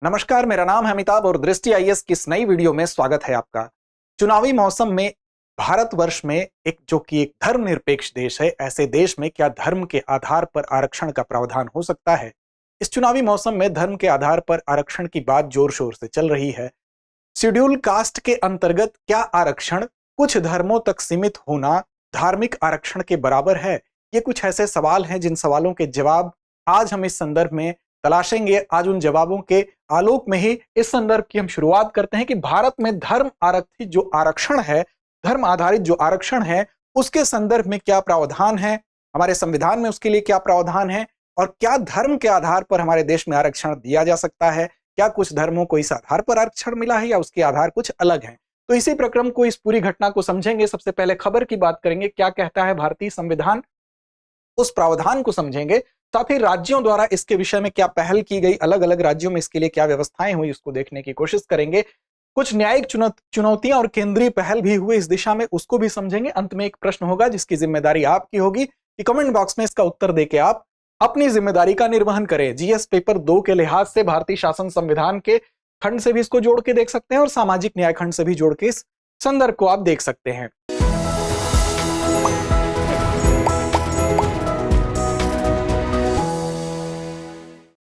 नमस्कार, मेरा नाम है अमिताभ और दृष्टि आईएएस की इस नई वीडियो में स्वागत है आपका। चुनावी मौसम में भारतवर्ष में जो कि एक धर्मनिरपेक्ष देश है, ऐसे देश में क्या धर्म के आधार पर आरक्षण का प्रावधान हो सकता है? इस चुनावी मौसम में धर्म के आधार पर आरक्षण की बात जोर शोर से चल रही है। शेड्यूल कास्ट के अंतर्गत क्या आरक्षण कुछ धर्मों तक सीमित होना धार्मिक आरक्षण के बराबर है? ये कुछ ऐसे सवाल हैं जिन सवालों के जवाब आज हम इस संदर्भ में तलाशेंगे। आज उन जवाबों के आलोक में ही इस संदर्भ की हम शुरुआत करते हैं कि भारत में धर्म आरक्षित जो आरक्षण है, धर्म आधारित जो आरक्षण है, उसके संदर्भ में क्या प्रावधान है, हमारे संविधान में उसके लिए क्या प्रावधान है और क्या धर्म के आधार पर हमारे देश में आरक्षण दिया जा सकता है? क्या कुछ धर्मों को इस आधार पर आरक्षण मिला है या उसके आधार कुछ अलग है? तो इसी प्रक्रम को, इस पूरी घटना को समझेंगे। सबसे पहले खबर की बात करेंगे, क्या कहता है भारतीय संविधान, उस प्रावधान को समझेंगे। साथ ही राज्यों द्वारा इसके विषय में क्या पहल की गई, अलग अलग राज्यों में इसके लिए क्या व्यवस्थाएं हुई, उसको देखने की कोशिश करेंगे। कुछ न्यायिक चुनौतियां और केंद्रीय पहल भी हुए इस दिशा में, उसको भी समझेंगे। अंत में एक प्रश्न होगा जिसकी जिम्मेदारी आपकी होगी कि कमेंट बॉक्स में इसका उत्तर देके आप अपनी जिम्मेदारी का निर्वहन करें। जीएस पेपर 2 के लिहाज से भारतीय शासन संविधान के खंड से भी इसको जोड़ के देख सकते हैं और सामाजिक न्याय खंड से भी जोड़ के इस संदर्भ को आप देख सकते हैं।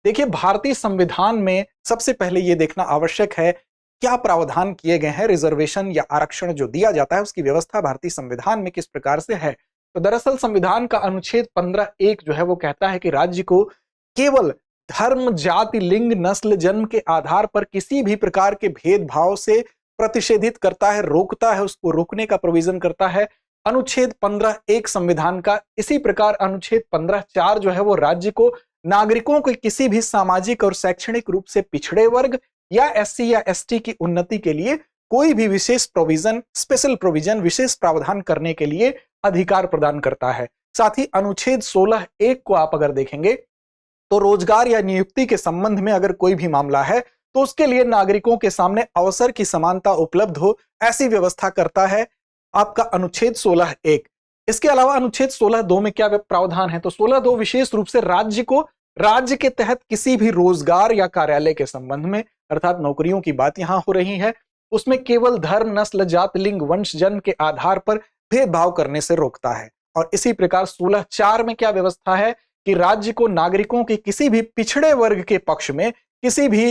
देखिए, भारतीय संविधान में सबसे पहले यह देखना आवश्यक है क्या प्रावधान किए गए हैं। रिजर्वेशन या आरक्षण जो दिया जाता है उसकी व्यवस्था भारतीय संविधान में किस प्रकार से है। तो दरअसल संविधान का अनुच्छेद 15(1) जो है वो कहता है कि राज्य को केवल धर्म, जाति, लिंग, नस्ल, जन्म के आधार पर किसी भी प्रकार के भेदभाव से प्रतिषेधित करता है, रोकता है, उसको रोकने का प्रोविजन करता है अनुच्छेद 15(1) संविधान का। इसी प्रकार अनुच्छेद 15(4) जो है वो राज्य को नागरिकों के किसी भी सामाजिक और शैक्षणिक रूप से पिछड़े वर्ग या एससी या एसटी की उन्नति के लिए कोई भी विशेष प्रोविजन, स्पेशल प्रोविजन, विशेष प्रावधान करने के लिए अधिकार प्रदान करता है। साथ ही अनुच्छेद 16(1) को आप अगर देखेंगे तो रोजगार या नियुक्ति के संबंध में अगर कोई भी मामला है तो उसके लिए नागरिकों के सामने अवसर की समानता उपलब्ध हो, ऐसी व्यवस्था करता है आपका अनुच्छेद 16(1). इसके अलावा अनुच्छेद 16(2) में क्या प्रावधान है? तो 16(2) विशेष रूप से राज्य को राज्य के तहत किसी भी रोजगार या कार्यालय के संबंध में, अर्थात नौकरियों की बात यहां हो रही है, उसमें केवल धर्म, नस्ल, जात, लिंग, वंश, जन्म के आधार पर भेदभाव करने से रोकता है। और इसी प्रकार 16(4) में क्या व्यवस्था है कि राज्य को नागरिकों के किसी भी पिछड़े वर्ग के पक्ष में, किसी भी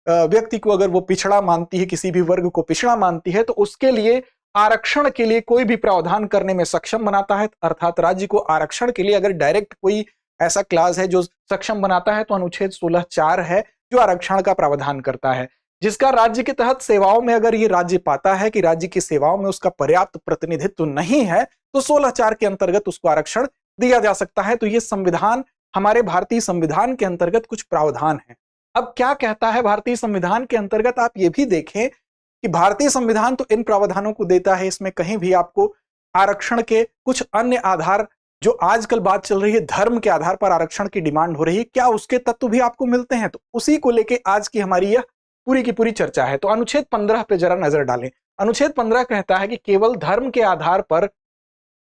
व्यक्ति को अगर वो पिछड़ा मानती है, किसी भी वर्ग को पिछड़ा मानती है, तो उसके लिए आरक्षण के लिए कोई भी प्रावधान करने में सक्षम बनाता है। अर्थात राज्य को आरक्षण के लिए अगर डायरेक्ट कोई ऐसा क्लास है जो सक्षम बनाता है तो अनुच्छेद 16(4) है जो आरक्षण का प्रावधान करता है, जिसका राज्य के तहत सेवाओं में अगर ये राज्य पाता है कि राज्य की सेवाओं में उसका पर्याप्त प्रतिनिधित्व नहीं है तो 16(4) के अंतर्गत उसको आरक्षण दिया जा सकता है। तो ये संविधान, हमारे भारतीय संविधान के अंतर्गत कुछ प्रावधान है। अब क्या कहता है भारतीय संविधान के अंतर्गत, आप ये भी देखें कि भारतीय संविधान तो इन प्रावधानों को देता है, इसमें कहीं भी आपको आरक्षण के कुछ अन्य आधार, जो आजकल बात चल रही है धर्म के आधार पर आरक्षण की डिमांड हो रही है, क्या उसके तत्व भी आपको मिलते हैं? तो उसी को लेके आज की हमारी यह पूरी की पूरी चर्चा है। तो अनुच्छेद 15 पे जरा नजर डालें। अनुच्छेद 15 कहता है कि केवल धर्म के आधार पर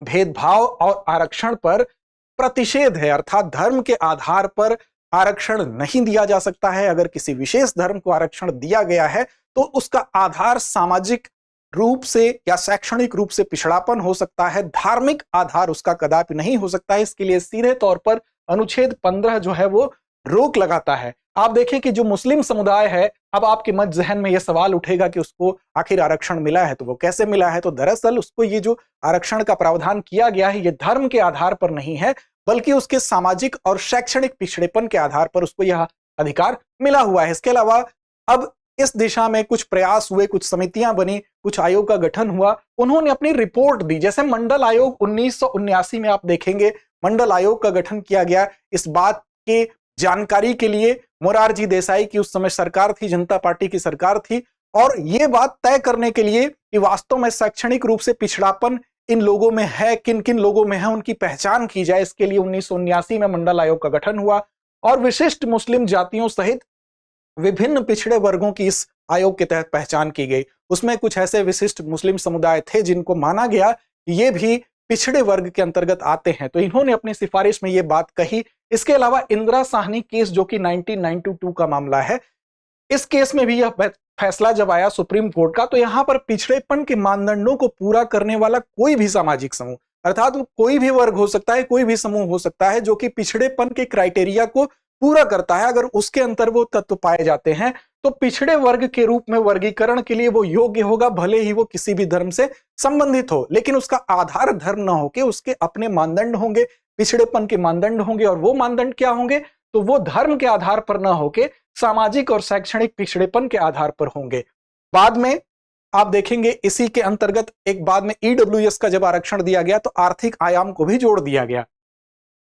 भेदभाव और आरक्षण पर प्रतिषेध है, अर्थात धर्म के आधार पर आरक्षण नहीं दिया जा सकता है। अगर किसी विशेष धर्म को आरक्षण दिया गया है तो उसका आधार सामाजिक रूप से या शैक्षणिक रूप से पिछड़ापन हो सकता है, धार्मिक आधार उसका कदापि नहीं हो सकता है। इसके लिए सीधे तौर पर अनुच्छेद 15 जो है वो रोक लगाता है। आप देखें कि जो मुस्लिम समुदाय है, अब आपके मत जहन में यह सवाल उठेगा कि उसको आखिर आरक्षण मिला है तो वो कैसे मिला है? तो दरअसल उसको ये जो आरक्षण का प्रावधान किया गया है, ये धर्म के आधार पर नहीं है, बल्कि उसके सामाजिक और शैक्षणिक पिछड़ेपन के आधार पर उसको यह अधिकार मिला हुआ है। इसके अलावा अब इस दिशा में कुछ प्रयास हुए, कुछ समितियां बनी, कुछ आयोग का गठन हुआ, उन्होंने अपनी रिपोर्ट दी। जैसे मंडल आयोग 1979 में आप देखेंगे मंडल आयोग का गठन किया गया इस बात के जानकारी के लिए। मोरारजी देसाई की उस समय सरकार थी, जनता पार्टी की सरकार थी, और यह बात तय करने के लिए कि वास्तव में शैक्षणिक रूप से पिछड़ापन इन लोगों में है, किन किन लोगों में है, उनकी पहचान की जाए। इसके लिए 1979 में मंडल आयोग का गठन हुआ और विशिष्ट मुस्लिम जातियों सहित विभिन्न पिछड़े वर्गों की इस आयोग के तहत पहचान की गई। उसमें कुछ ऐसे विशिष्ट मुस्लिम समुदाय थे जिनको माना गया ये भी पिछड़े वर्ग के अंतर्गत आते हैं, तो इन्होंने अपनी सिफारिश में ये बात कही। इसके अलावा इंदिरा साहनी केस जो कि 1992 का मामला है, इस केस में भी यह फैसला जब आया सुप्रीम कोर्ट का, तो यहां पर पिछड़ेपन के मानदंडों को पूरा करने वाला कोई भी सामाजिक समूह, अर्थात वो कोई भी वर्ग हो सकता है, कोई भी समूह हो सकता है जो कि पिछड़ेपन के क्राइटेरिया को पूरा करता है, अगर उसके अंदर वो तत्व पाए जाते हैं तो पिछड़े वर्ग के रूप में वर्गीकरण के लिए वो योग्य होगा, भले ही वो किसी भी धर्म से संबंधित हो, लेकिन उसका आधार धर्म न होके उसके अपने मानदंड होंगे, पिछड़ेपन के मानदंड होंगे। और वो मानदंड क्या होंगे? तो वो धर्म के आधार पर न होके सामाजिक और शैक्षणिक पिछड़ेपन के आधार पर होंगे। बाद में आप देखेंगे इसी के अंतर्गत एक बाद में ईडब्ल्यूएस का जब आरक्षण दिया गया तो आर्थिक आयाम को भी जोड़ दिया गया।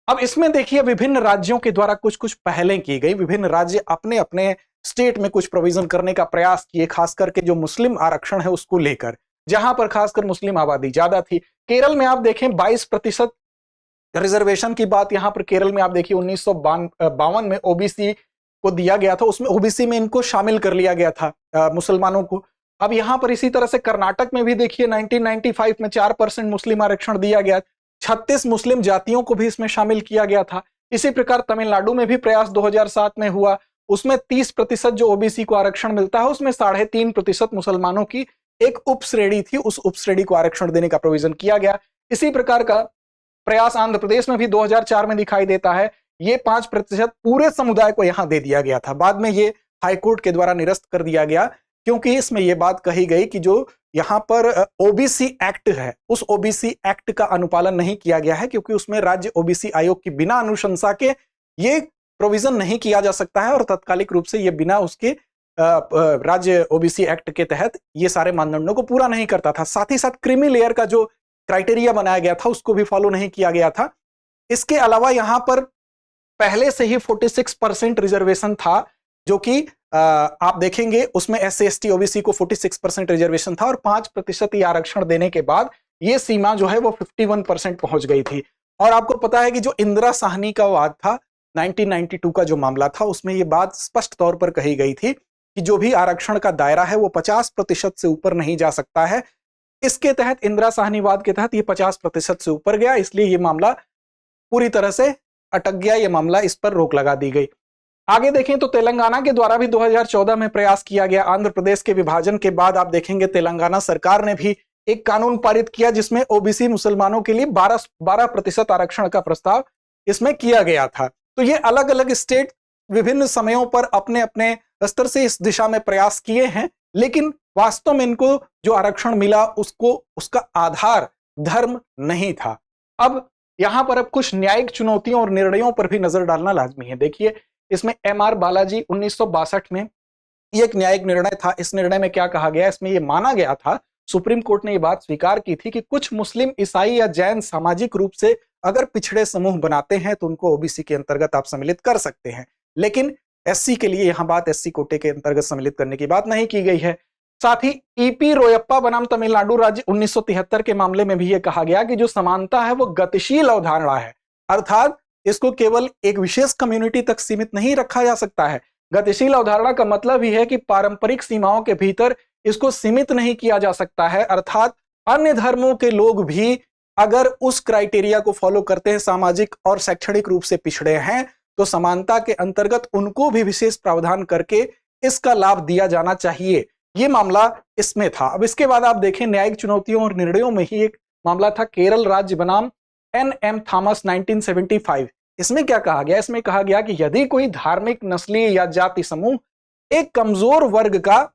अब इसमें देखिए विभिन्न राज्यों के द्वारा कुछ कुछ पहलें की गई, विभिन्न राज्य अपने अपने स्टेट में कुछ प्रोविजन करने का प्रयास किए, खास करके जो मुस्लिम आरक्षण है उसको लेकर, जहां पर खासकर मुस्लिम आबादी ज्यादा थी। केरल में आप देखें 22% रिजर्वेशन की बात यहां पर केरल में आप देखिए 1952 में ओबीसी को दिया गया था, उसमें ओबीसी में इनको शामिल कर लिया गया था मुसलमानों को। अब यहां पर इसी तरह से कर्नाटक में भी देखिए 1995 में 4% मुस्लिम आरक्षण दिया गया, 36 मुस्लिम जातियों को भी इसमें शामिल किया गया था। इसी प्रकार तमिलनाडु में भी प्रयास 2007 में हुआ, उसमें 30% जो ओबीसी को आरक्षण मिलता है उसमें 3.5% मुसलमानों की एक उपश्रेणी थी, उस उपश्रेणी को आरक्षण देने का प्रोविजन किया गया। इसी प्रकार का प्रयास आंध्र प्रदेश में भी 2004 में दिखाई देता है, ये 5% पूरे समुदाय को यहां दे दिया गया था। बाद में ये हाईकोर्ट के द्वारा निरस्त कर दिया गया, क्योंकि इसमें यह बात कही गई कि जो यहां पर ओबीसी एक्ट है उस ओबीसी एक्ट का अनुपालन नहीं किया गया है, क्योंकि उसमें राज्य ओबीसी आयोग की बिना अनुशंसा के ये प्रोविजन नहीं किया जा सकता है और तात्कालिक रूप से ये बिना उसके राज्य ओबीसी एक्ट के तहत ये सारे मानदंडों को पूरा नहीं करता था। साथ ही साथ क्रीमी लेयर का जो क्राइटेरिया बनाया गया था उसको भी फॉलो नहीं किया गया था। इसके अलावा यहां पर पहले से ही 46% रिजर्वेशन था, जो कि आप देखेंगे उसमें एससी एसटी ओबीसी को 46% रिजर्वेशन था और 5% ही आरक्षण देने के बाद ये सीमा जो है वो 51% पहुंच गई थी। और आपको पता है कि जो इंदिरा साहनी का वाद था 1992 का जो मामला था, उसमें ये बात स्पष्ट तौर पर कही गई थी कि जो भी आरक्षण का दायरा है वो 50% से ऊपर नहीं जा सकता है। इसके तहत इंदिरा साहनी वाद के तहत ये 50% से ऊपर गया, इसलिए ये मामला पूरी तरह से अटक गया, ये मामला, इस पर रोक लगा दी गई। आगे देखें तो तेलंगाना के द्वारा भी 2014 में प्रयास किया गया। आंध्र प्रदेश के विभाजन के बाद आप देखेंगे तेलंगाना सरकार ने भी एक कानून पारित किया जिसमें ओबीसी मुसलमानों के लिए 12% आरक्षण का प्रस्ताव इसमें किया गया था। तो ये अलग अलग स्टेट विभिन्न समयों पर अपने अपने स्तर से इस दिशा में प्रयास किए हैं, लेकिन वास्तव में इनको जो आरक्षण मिला उसका आधार धर्म नहीं था। अब यहां पर अब कुछ न्यायिक चुनौतियों और निर्णयों पर भी नजर डालना लाजमी है। देखिए इसमें एमआर बालाजी 1962 में ये एक न्यायिक निर्णय था। इस निर्णय में क्या कहा गया? इसमें यह माना गया था, सुप्रीम कोर्ट ने यह बात स्वीकार की थी कि कुछ मुस्लिम, ईसाई या जैन सामाजिक रूप से अगर पिछड़े समूह बनाते हैं तो उनको ओबीसी के अंतर्गत आप सम्मिलित कर सकते हैं, लेकिन एससी के लिए यहां बात एससी कोटे के अंतर्गत सम्मिलित करने की बात नहीं की गई है। साथ ही ईपी रोयप्पा बनाम तमिलनाडु राज्य 1973 के मामले में भी यह कहा गया कि जो समानता है वो गतिशील अवधारणा है, अर्थात इसको केवल एक विशेष कम्युनिटी तक सीमित नहीं रखा जा सकता है। गतिशील अवधारणा का मतलब ही है कि पारंपरिक सीमाओं के भीतर इसको सीमित नहीं किया जा सकता है, अर्थात अन्य धर्मों के लोग भी अगर उस क्राइटेरिया को फॉलो करते हैं, सामाजिक और शैक्षणिक रूप से पिछड़े हैं, तो समानता के अंतर्गत उनको भी विशेष प्रावधान करके इसका लाभ दिया जाना चाहिए। ये मामला इसमें था। अब इसके बाद आप देखें न्यायिक चुनौतियों और निर्णयों में ही एक मामला था केरल राज्य बनाम एन.एम. थॉमस 1975। इसमें क्या कहा गया? इसमें कहा गया कि यदि कोई धार्मिक, नस्लीय या जाति समूह एक कमजोर वर्ग का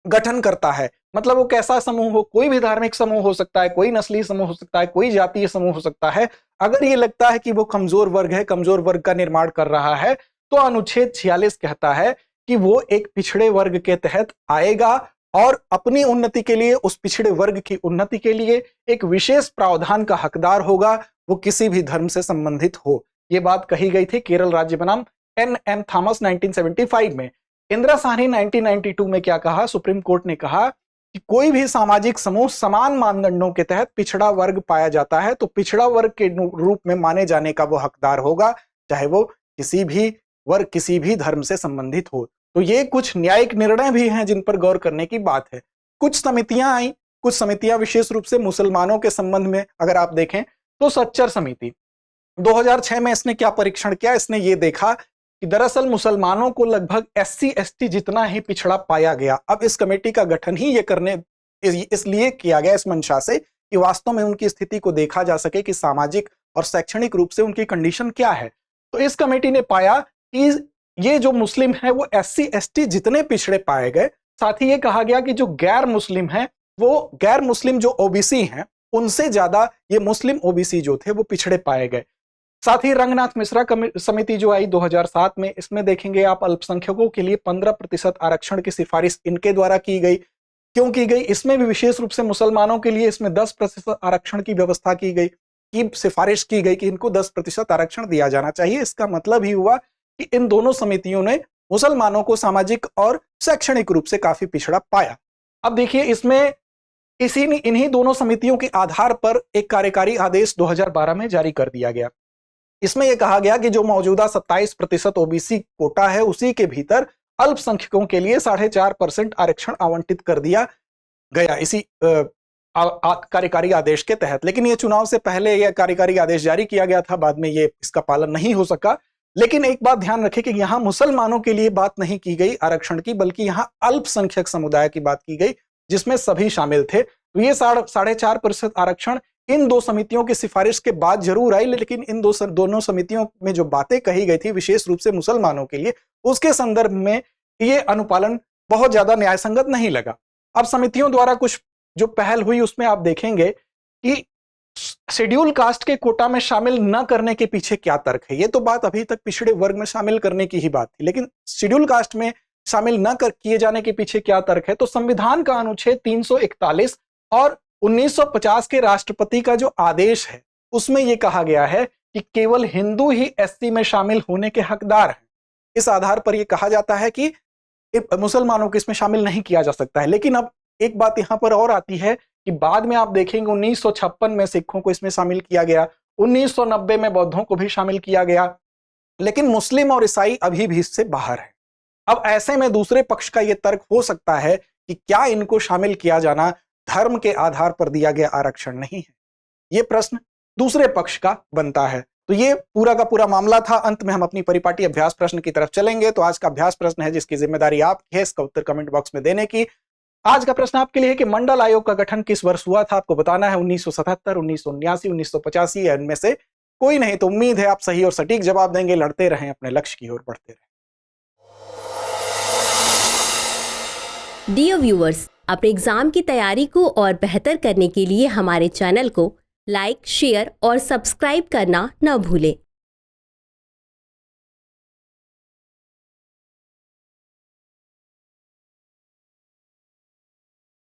गठन करता है, मतलब वो कैसा समूह हो, कोई भी धार्मिक समूह हो सकता है, कोई नस्लीय समूह हो सकता है, कोई जातीय समूह हो सकता है, अगर ये लगता है कि वो कमजोर वर्ग है, कमजोर वर्ग का निर्माण कर रहा है, तो अनुच्छेद 46 कहता है कि वो एक पिछड़े वर्ग के तहत आएगा और अपनी उन्नति के लिए, उस पिछड़े वर्ग की उन्नति के लिए एक विशेष प्रावधान का हकदार होगा, वो किसी भी धर्म से संबंधित हो। ये बात कही गई थी केरल राज्य बनाम एन.एम. थॉमस 1975 में। इंदिरा साहनी 1992 में क्या कहा? सुप्रीम कोर्ट ने कहा कि कोई भी सामाजिक समूह समान मानदंडों के तहत पिछड़ा वर्ग पाया जाता है तो पिछड़ा वर्ग के रूप में माने जाने का वो हकदार होगा, चाहे वो किसी भी वर्ग, किसी भी धर्म से संबंधित हो। तो ये कुछ न्यायिक निर्णय भी हैं जिन पर गौर करने की बात है। कुछ समितियां आई, कुछ समितियां विशेष रूप से मुसलमानों के संबंध में अगर आप देखें तो सच्चर समिति 2006 में इसने क्या परीक्षण किया? इसने ये देखा कि दरअसल मुसलमानों को लगभग SC/ST जितना ही पिछड़ा पाया गया। अब इस कमेटी का गठन ही ये करने इसलिए किया गया इस मंशा से कि वास्तव में उनकी स्थिति को देखा जा सके कि सामाजिक और शैक्षणिक रूप से उनकी कंडीशन क्या है। तो इस कमेटी ने पाया कि ये जो मुस्लिम है वो SC/ST जितने पिछड़े पाए गए, साथ ही ये कहा गया कि जो गैर मुस्लिम है वो गैर मुस्लिम जो OBC हैं उनसे ज्यादा ये मुस्लिम OBC जो थे वो पिछड़े पाए गए। साथ ही रंगनाथ मिश्रा समिति जो आई 2007 में, इसमें देखेंगे आप अल्पसंख्यकों के लिए 15% आरक्षण की सिफारिश इनके द्वारा की गई। क्यों की गई? इसमें भी विशेष रूप से मुसलमानों के लिए इसमें 10% आरक्षण की व्यवस्था की गई, की सिफारिश की गई कि इनको 10% आरक्षण दिया जाना चाहिए। इसका मतलब ही हुआ कि इन दोनों समितियों ने मुसलमानों को सामाजिक और शैक्षणिक रूप से काफी पिछड़ा पाया। अब देखिए इसमें इन्हीं दोनों समितियों के आधार पर एक कार्यकारी आदेश 2012 में जारी कर दिया गया। इसमें यह कहा गया कि जो मौजूदा 27% OBC कोटा है उसी के भीतर अल्पसंख्यकों के लिए 4.5% आरक्षण आवंटित कर दिया गया इसी कार्यकारी आदेश के तहत। लेकिन ये चुनाव से पहले यह कार्यकारी आदेश जारी किया गया था, बाद में ये इसका पालन नहीं हो सका। लेकिन एक बात ध्यान रखें कि यहां मुसलमानों के लिए बात नहीं की गई आरक्षण की, बल्कि यहां अल्पसंख्यक समुदाय की बात की गई जिसमें सभी शामिल थे। तो ये 4.5% आरक्षण इन दो समितियों की सिफारिश के बाद जरूर आई, लेकिन इन दोनों समितियों में जो बातें कही गई थी विशेष रूप से मुसलमानों के लिए, उसके संदर्भ में ये अनुपालन बहुत ज्यादा न्यायसंगत नहीं लगा। अब समितियों द्वारा कुछ जो पहल हुई उसमें आप देखेंगे कि शेड्यूल कास्ट के कोटा में शामिल न करने के पीछे क्या तर्क है। ये तो बात अभी तक पिछड़े वर्ग में शामिल करने की ही बात थी, लेकिन शेड्यूल कास्ट में शामिल न किए जाने के पीछे क्या तर्क है? तो संविधान का अनुच्छेद 341 और 1950 के राष्ट्रपति का जो आदेश है उसमें यह कहा गया है कि केवल हिंदू ही SC में शामिल होने के हकदार हैं। इस आधार पर यह कहा जाता है कि मुसलमानों को इसमें शामिल नहीं किया जा सकता है। लेकिन अब एक बात यहां पर और आती है कि बाद में आप देखेंगे 1956 में सिखों को इसमें शामिल किया गया, 1990 में बौद्धों को भी शामिल किया गया, लेकिन मुस्लिम और ईसाई अभी भी इससे बाहर है। अब ऐसे में दूसरे पक्ष का यह तर्क हो सकता है कि क्या इनको शामिल किया जाना धर्म के आधार पर दिया गया आरक्षण नहीं है? यह प्रश्न दूसरे पक्ष का बनता है। तो ये पूरा का पूरा मामला था। अंत में हम अपनी परिपाटी अभ्यास प्रश्न की तरफ चलेंगे। तो आज का अभ्यास प्रश्न है जिसकी जिम्मेदारी आपकी है इसका उत्तर कमेंट बॉक्स में देने की। आज का प्रश्न आपके लिए है कि मंडल आयोग का गठन किस वर्ष हुआ था? आपको बताना है 1977, 1979, 1985 या इनमें से कोई नहीं। तो उम्मीद है आप सही और सटीक जवाब देंगे। लड़ते रहें, अपने लक्ष्य की ओर बढ़ते रहें। डियर व्यूअर्स, अपने एग्जाम की तैयारी को और बेहतर करने के लिए हमारे चैनल को लाइक, शेयर और सब्सक्राइब करना न भूलें।